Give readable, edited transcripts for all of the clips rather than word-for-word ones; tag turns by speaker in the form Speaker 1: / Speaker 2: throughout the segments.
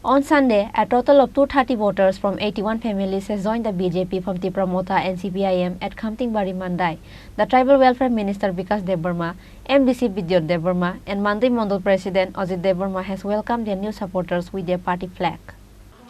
Speaker 1: On Sunday, a total of 230 voters from 81 families has joined the BJP from Tipramotha and CPIM at Khamtingbari, Mandai. The Tribal Welfare Minister Vikas Debbarma, MDC Bidyot Debbarma, and Mandai Mandal President Ajit Debbarma has welcomed their new supporters with their party flag.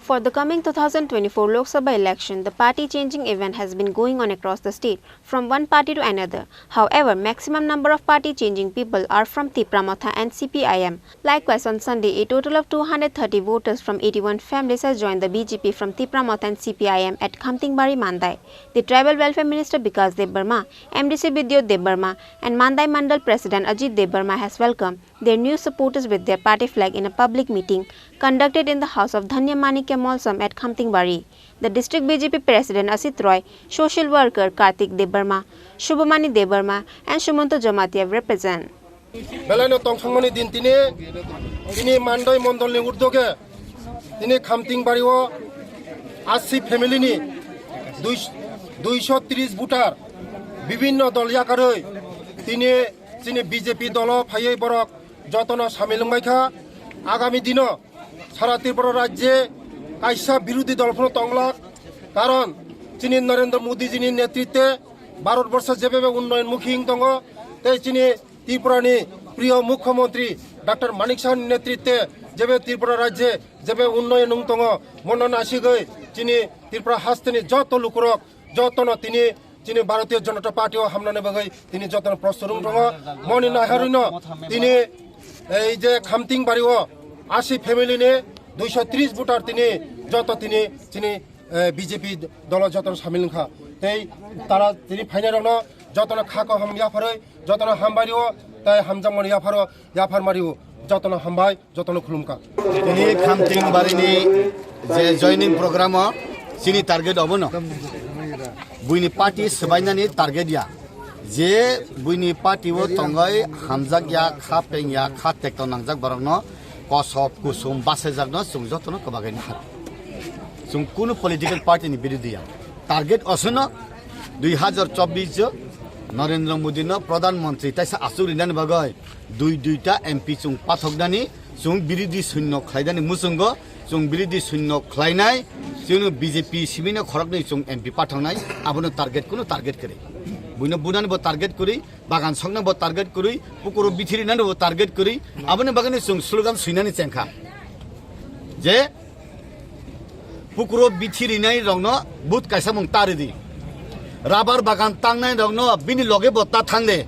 Speaker 1: For the coming 2024 Lok Sabha election, the party-changing event has been going on across the state, from one party to another. However, maximum number of party-changing people are from Tipramotha and CPIM. Likewise, on Sunday, a total of 230 voters from 81 families has joined the BJP from Tipramotha and CPIM at Khamtingbari, Mandai. The Tribal Welfare Minister Vikas Debbarma, MDC Bidyot Debbarma, and Mandai Mandal President Ajit Debbarma has welcomed their new supporters with their party flag in a public meeting conducted in the house of Dhanya Manikya Molsam at Khamtingbari. The district BJP President Asit Roy, social worker Kartik Debbarma, Shubhamani Debbarma, and Shumanto Jamatia represent.
Speaker 2: Belano tongsamani din tini Mandai Mandal ni urdoge tini Khamtingbari o 80 family ni 230 voter bibhinno dol yakaroi tini BJP dolo phaiye borok jotona samil longbaikha agami dino সারা ত্রিপুরা রাজ্যে কাইসা বিরোধী দলফোন তংলাক কারণ চিনি নরেন্দ্র মোদীজির নেতৃত্বে ভারতবর্ষ যেভাবে উন্নয়নমুখী দङ চিনি ত্রিপুরানি প্রিয় মুখ্যমন্ত্রী ডক্টর মানিক সাহার নেতৃত্বে যেভাবে ত্রিপুরা রাজ্যে যেভাবে উন্নয়ন দङ মনন আসিগৈ চিনি ত্রিপুরা হাস্তিনি যত লুকুরক যতন তিনি ভারতীয় জনতা পার্টিও হামনানে বাগৈ তিনি যতন প্রস্তুত দङ মনি নাহারিন তিনি এই যে খামতিংবাড়িও 80 ফ্যামিলি নে 230 ভোটার তিনি বিজেপি দল যতন সামিল খা তাই তারা তিনি ফাইনাল যতন খাক হাম ইয়াফারে যতন হামবারিও তাই হামজামনি ইয়াফার মারিও যতন হামবাই যতন খুলুমকা
Speaker 3: তিনি খামতিংবারিনি যে জয়নিং প্রোগ্রাম চিনি টার্গেট হবন বুইনি পার্টি সবাইনানি টার্গেট ইয়া যে বুইনি পার্টিও তঙ্গই হামজাক ইয়া খা পেং ইয়া খা টেক্ট নাংজাক বরং কসব কুসুম বাসে যাগনো जों যতনো কবাগাইনি হাত जों কোন পলিটিক্যাল পার্টিনি বিরোধিয়া টার্গেট অসনো 2024 নরেন্দ্র মোদীনো প্রধানমন্ত্রী তাইসা আসুরিনানি বাগৈ দুইটা এমপি जों পাথকদানি जों বিরোধী শূন্য খাইদানি মুসুঙ্গ जों বিরোধী শূন্য খাইনাই जों বিজেপি সিমিনো খরকনি जों এমপি পাঠানাই আবনো টার্গেট কোন টার্গেট করে বুইনো বুনানি ব টার্গেট করি বাগান সংনা ব টার্গেট করি পুকুরো বিথিরিনানি ব টার্গেট করি আবনো বাগানে जों স্লোগান সুইনানি চেংখা যে পুকুরো বিথিরিনাই রংনো বুত কাইসা মুং তারিদি রাবার বাগান টাংনাই রংনো বিনি লগে বত্তা থাংদে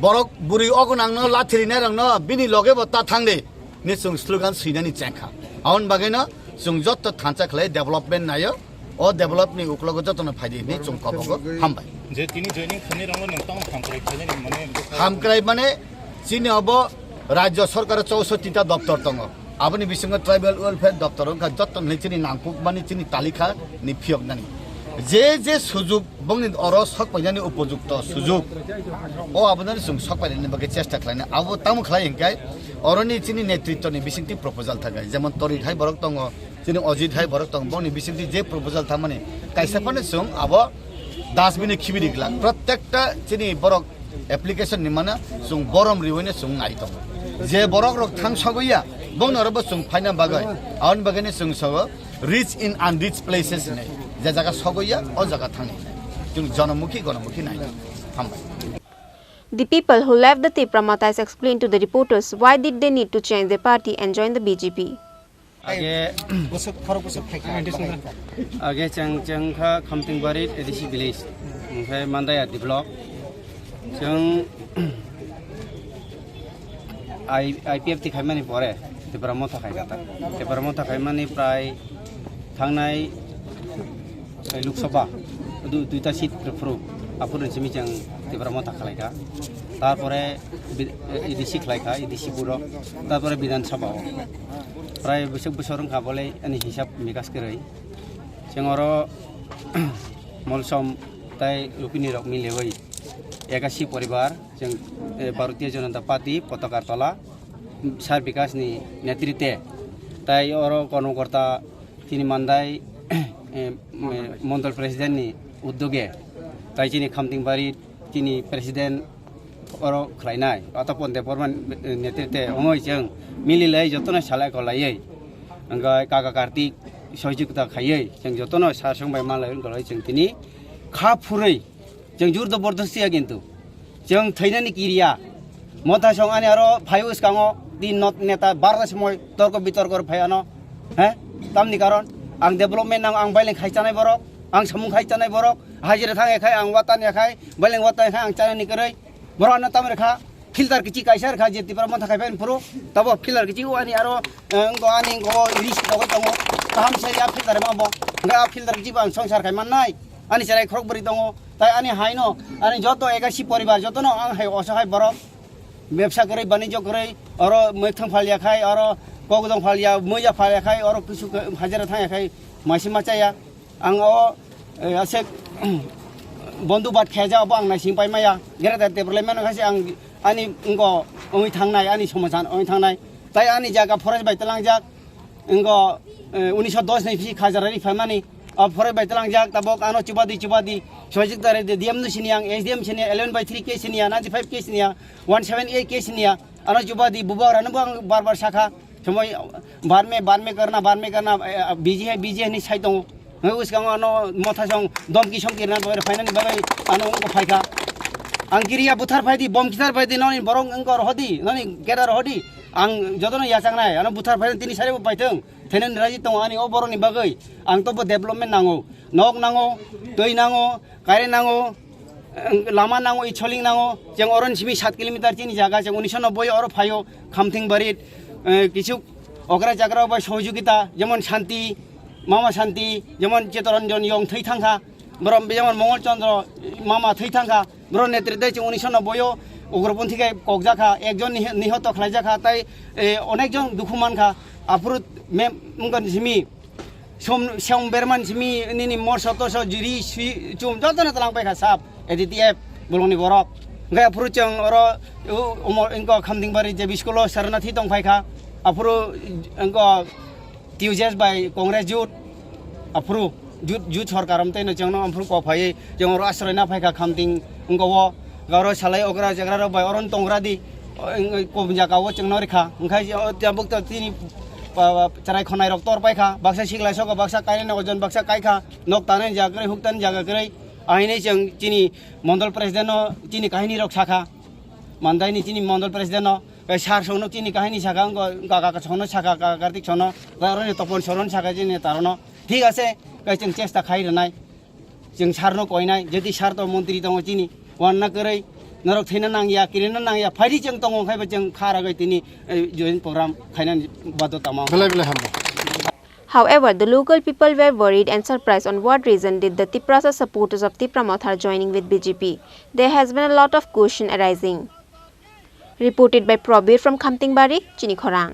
Speaker 3: বরক বুড়ি অগনাংনো লাথিরিনাই রংনো বিনি লগে বত্তা থাংদে নে जों স্লোগান সুইনানি চেংখা আউন বাগাইনো जों যত থানচা খলাই ডেভেলপমেন্ট নাयो ও ডেভেলপনি উকলগ যতন ফাইদি নি जों কবগো হামবাই
Speaker 4: যে তিনি জয়নিং খানি রং নং হামক্রাই খানি মানে
Speaker 3: হামক্রাই মানে চিনি হব রাজ্য সরকারের 64টা দপ্তর দङ আপনি বিসঙ্গ ট্রাইবাল ওয়েলফেয়ার দপ্তর যতন চিনি নাংকুক মানে চিনি তালিকা নি ফিয়কনানি যে সুযোগ বংনি অর সকপাইনানি উপযুক্ত সুযোগ ও আপনার जों সকপাইনানি বাকে চেষ্টা খালাইনা আবো তামু খালাই হিংকাই অরনি চিনি নেতৃত্বনি বিসিংতি প্রপোজাল থাকায় যেমন তরিথাই বরক দङ চিনি অজিত হাই বরক দङ বংনি বিসিংতি যে প্রপোজাল থামানে কাইসাপানে जों আবো ডাস্টবিনে খিবিরিগলা প্রত্যেকটা চিনি বরক অ্যাপ্লিকেশন নিমানা जों বরম রিওইনে जों আই দङ যে বরক রক থাং সগইয়া বংনরব जों ফাইনা বাগাই আউন বাগানে जों সগ রিচ ইন আনরিচ প্লেসেস নে যে জায়গা সগইয়া ও জায়গা থাঙে जों গণমুখী নাই হামবাই
Speaker 1: The people who left the Tipramotha has explained to the reporters why did they need to change their party and join the BJP.
Speaker 5: Age changkha Khamtingbari edisi village ओमफ्राय Mandai develop जों IPF खायमानि परे Tipramotha खायगाता Tipramotha खायमानि प्राय थांनाय लोकसभा दुइटा seat proof आपुरनि सिमि जों Tipramotha खालायगा तारपरे इडिसि खालायगा इडिसि बुरो तारपरे विधानसभा प्राय बोसोरं खाबले आंनि हिसाब मिगास गरै जों अर मलसम ताई रुपिनि रक मिलेवै 81 परिवार जों भारतीय जनता पार्टी पताका तला सार विकासनि नेतृत्वे ताई अर कर्मकर्ता तिनि मान्दाय मण्डल प्रेसिडेन्टनि उद्योगे ताई चिनि खामतिंबारि तिनि प्रेसिडेन्ट अर खलायनाय अतपन देबरमान नेतृत्वे अङै जों मिलिलाय जतन सालायखौ लायै angkai kakak kartik sojuk kita kayai jeng jotono sasong bay malai kalau jeng tini khapurei jeng jur do bordosia gitu jeng thainani kiria mota song ani aro phayus kango di not neta baras moy torko bitorkor phayano tamni karon ang development nang ang baileng khaitanai borok ang samung khaitanai borok hajira thangai khai ang watan ya khai baileng watan khai ang chanani kerei borana tamre kha filter kici kaisar kha jeti para mata khai pen puro tabo filter kici ani aro ngo ani ngo iris dogo tongo kaham se ya filter mabo nga filter kici bang songsar khai mannai ani serai khorok bari tongo tai ani haino ani joto egashi poribar joto no ang hai osahai borok ব্যবসা করে বাণিজ্য করে আরো মেথং ফালিয়া খায় আরো কগদং ফালিয়া মইয়া ফালিয়া খায় আরো কিছু হাজারা থায়া খায় মাসি মাচায়া আং ও আছে বন্ধু বাট খেয়া যাও আং নাইসিং পাইমায়া গেরা ডেভেলপমেন্ট খাসি আং আনি ইংগ ওই থাংনাই আনি সমাধান ওই থাংনাই তাই আনি জায়গা ফরেস্ট বাইতলাং যাক ইংগ 1910 नि फि खाजारारि फामानि फरेस्ट बायतलां जाक ताबक आनो चुबादी सजिक तारे डीएम नु सिनियां एसडीएम सिनिया 11/3 के सिनिया 95 के सिनिया 178 के सिनिया आनो चुबादी बुबा रानो बार शाखा समय बार में करना बिजी है नि साइड दङ उसका आनो मथा सं दमकी संकिरना बार फाइनाल बाय आनो को फाइका आंकिरिया बुथार फाइदी बम किथार फाइदी ननि बरं अंकर हदी ननि गेदार हदी आं जदनो याचांनाय आनो बुथार फाइदि तिनि सारे पाइथों थेनन राजि दङ आनि ओ बरनि बागै आं तो डेभलपमेन्ट नांगौ नक नांगौ दै नांगौ कारेन्ट नांगौ लामा नांगौ इचलिं नांगौ जों अरन सिमी 7 किलोमिटार चिनि जागा जों 1990 और फायो खामथिं बारित किछु अग्रा जाग्रा बाय सहयोगिता जेमन शान्ति मामा शान्ति जेमन चेतरंजन यं थै थांखा ब्रम जेमन मंगल चंद्र मामा थै थांखा ब्र नेतृत्व जों 1990 उग्रपन्थीके ककजाखा एकजन निहत खालायजाखा ताई अनेकजन दुखुमानखा आफुरुत मे मुंगन सिमी सम बेरमान सिमी निनि मरसतस जुरि चुम जतन तलांबायखा साब एडिटिएफ बुलंनि बरक गाय आफुरु जों अर इनको खामदिंबारि जे स्कुल सरनाथि दंफायखा आफुरु इनको टिउजेस बाय कांग्रेस जुट आफुरु जुट सरकारम तैनो जों आफुरु कफायै जों अर आश्रयना फायखा खामदिं इनको गारो सालाय अग्रा जाग्रा बाय अरन तंग्रादि कबजा गावो जों नरेखा ओंखाय जाबुक तिनि चाराय खनाय रक तर पायखा बाक्सा सिगला सग बाक्सा कायने अजन बाक्सा कायखा नक ताने जागरे हुक्तान जागागरे आइने जों चिनि मंडल प्रेसिडेंट चिनि काहिनी रक साखा मानदायनि चिनि मंडल प्रेसिडेंट सार सौनो चिनि काहिनी साखा काका सौनो साखा काका कार्तिक सौनो गारने तपन सरन साखा चिनि तारनो ठीक আছে जों चेष्टा खाइरनाय जों सारनो कयनाय जदि सार तो मन्त्रि दङ चिनि वानना गरै नरक थैना नांगिया किरिना नांगिया फाइदि जों दङ खायबा जों खारागै तिनि जइन प्रग्राम खायनान बादतामा
Speaker 2: बेले हामो
Speaker 1: However, the local people were worried and surprised on what reason did the Tiprasa supporters of Tipramoth are joining with BJP. There has been a lot of question arising. Reported by Probir from Khamtingbari, Chinikhorang.